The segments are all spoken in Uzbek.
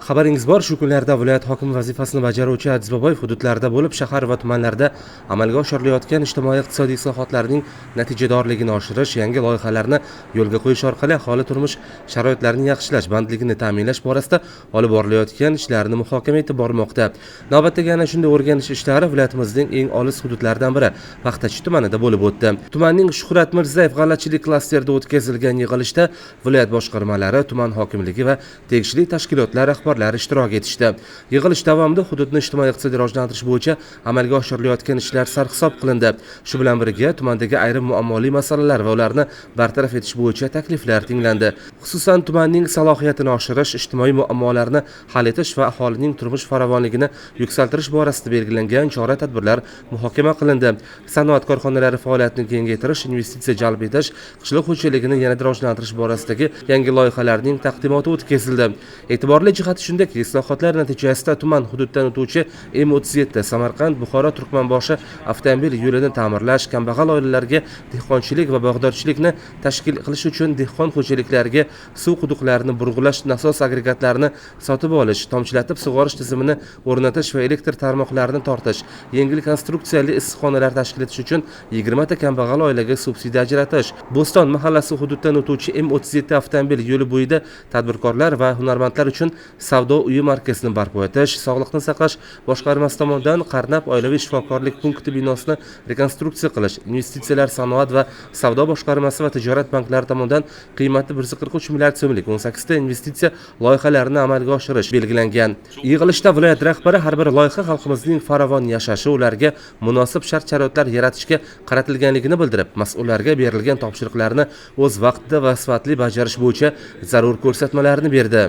Xabaringiz bor, shu kunlarda viloyat hokimi vazifasini bajaruvchi Aziz Boboyev hududlarda bo'lib, shahar va tumanlarda amalga oshirilayotgan ijtimoiy-iqtisodiy islohotlarning natijadorligini oshirish, yangi loyihalarni yo'lga qo'yish orqali aholi turmush sharoitlarini yaxshilash, bandligini ta'minlash borasida olib borilayotgan ishlarni muhokama etib bormoqda. Navbatdagi ana shunday o'rganish ishlari viloyatimizning eng olis hududlaridan biri Paxtachi tumanida bo'lib o'tdi. Tumanning Shuhrat Mirzayev g'allachilik klasterida o'tkazilgan yig'ilishda viloyat boshqarmalari, tuman hokimligi va tegishli tashkilotlar rahbarlari ishtirok etishdi. Yig'ilish davomida hududni ijtimoiy-iqtisodiy rivojlantirish bo'yicha amalga oshirilayotgan ishlar sarhisob qilindi. Shu bilan birga tumandagi ayrim muammoli masalalar va ularni bartaraf etish bo'yicha takliflar tinglandi. Xususan, tumanning salohiyatini oshirish, ijtimoiy muammolarni hal etish va aholining turmush farovonligini yuksaltirish borasida belgilangan chora-tadbirlar muhokama qilindi. Sanoat korxonalari faoliyatini kengaytirish, investitsiya jalb etish, qishloq xo'jaligini yanada rivojlantirish borasidagi yangi loyihalarning taqdimoti o'tkazildi. E'tiborli jihati shundaki, islohotlar natijasida tuman hududdan o'tuvchi M37 Samarqand-Buxoro-Turkmanboshi avtomobil yo'lini ta'mirlash, kambag'al oilalarga dehqonchilik va bog'dorchilikni tashkil qilish uchun dehqon xo'jaliklariga suv quduqlarini burg'ulash, nasos agregatlarini sotib olish, tomchilatib sug'orish tizimini o'rnatish va elektr tarmoqlarini tortish, yengil konstruksiyali issiqxonalar tashkil etish uchun 20 ta kambag'al oilaga subsidiya ajratish, Bo'ston mahallasi hududdan o'tuvchi M37 avtomobil yo'li bo'yida tadbirkorlar va hunarmandlar uchun savdo uyi markazini barpo etish, Sog'liqni saqlash boshqarmasi tomonidan Qarnab oilaviy shifokorlik punkti binosini rekonstruksiya qilish, investitsiyalar, sanoat va savdo boshqarmasi va tijorat banklari tomonidan qiymati 143 milliard so'mlik 18 ta investitsiya loyihalarini amalga oshirish belgilangan. Yig'ilishda viloyat rahbari har bir loyiha xalqimizning farovon yashashi, ularga munosib shart-sharoitlar yaratishga qaratilganligini bildirib, mas'ullarga berilgan topshiriqlarni o'z vaqtida va sifatli bajarish bo'yicha zarur ko'rsatmalarni berdi.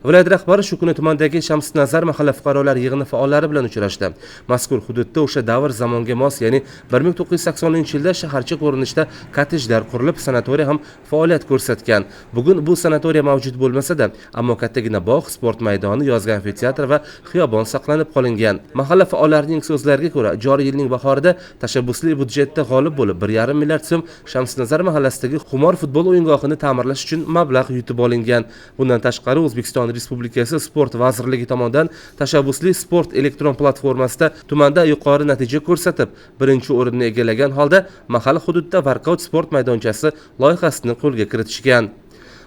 Viloyat rahbari shu kuni tumandagi Shamsnazar mahalla fuqarolar yig'ini faollari bilan uchrashdi. Mazkur hududda o'sha davr zamonga mos, ya'ni 1980-yilda shaharcha ko'rinishda kottejlar qurilib, sanatoriya ham faoliyat ko'rsatgan. Bugun bu sanatoriya mavjud bo'lmasa-da, ammo kattagina bog', sport maydoni, yozgi amfiteatr va xiyobon saqlanib qolingan. Mahalla faollarining so'zlariga ko'ra, joriy yilning bahorida tashabbusli budjetda g'olib bo'lib 1,5 milliard so'm Shamsnazar mahallasidagi Xumor futbol o'yingohini ta'mirlash uchun mablag' yutib olingan. Bundan tashqari O'zbekiston Respublikasi Sport vazirligi tomonidan tashabbusli sport elektron platformasida tumanda yuqori natija ko'rsatib, birinchi o'rinni egallagan holda mahalla hududida Workout sport maydonchasi loyihasini qo'lga kiritishgan.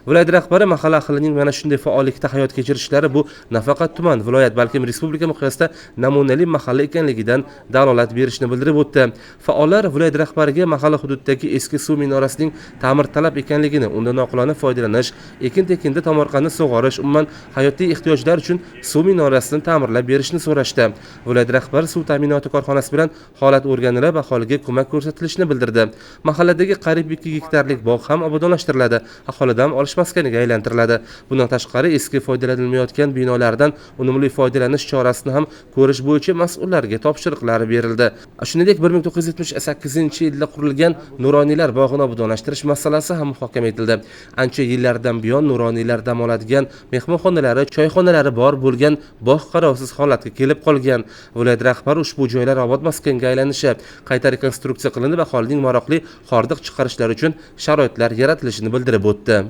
Viloyat rahbari mahalla ahlining mana shunday faollikda hayot kechirishlari bu nafaqat tuman, viloyat, balki respublika miqyosida namunali mahalla ekanligidan dalolat berishini bildirib o'tdi. Faollar viloyat rahbariga mahalla hududidagi eski suv minorasining ta'mirtalab ekanligini, undan oqilona foydalanish, ekin-tekinda tomorqani sug'orish, umuman hayotiy ehtiyojlar uchun suv minorasini ta'mirlab berishni so'rashdi. Viloyat rahbari suv ta'minoti korxonasi bilan holat o'rganilib, aholiga ko'mak ko'rsatilishini bildirdi. Mahalladagi qariyb 2 gektarlik bog' ham obodonlashtiriladi, aholidan olish maskaniga aylantiriladi. Bundan tashqari eski foydalanilmayotgan binolardan unumli foydalanish chorasini ham ko'rish bo'yicha mas'ullarga topshiriqlar berildi. Shuningdek, 1978-yilda qurilgan Nuroniylar bog'ini obodonlashtirish masalasi ham muhokama etildi. Ancha yillardan buyon Nuroniylar dam oladigan mehmonxonalari, choyxonalari bor bo'lgan bog' qarovsiz holatga kelib qolgan. Viloyat rahbari ushbu joylar obod maskanga aylanishi, qayta rekonstruksiya qilinib, aholining maroqli hordiq chiqarishlari uchun sharoitlar yaratilishini bildirib o'tdi.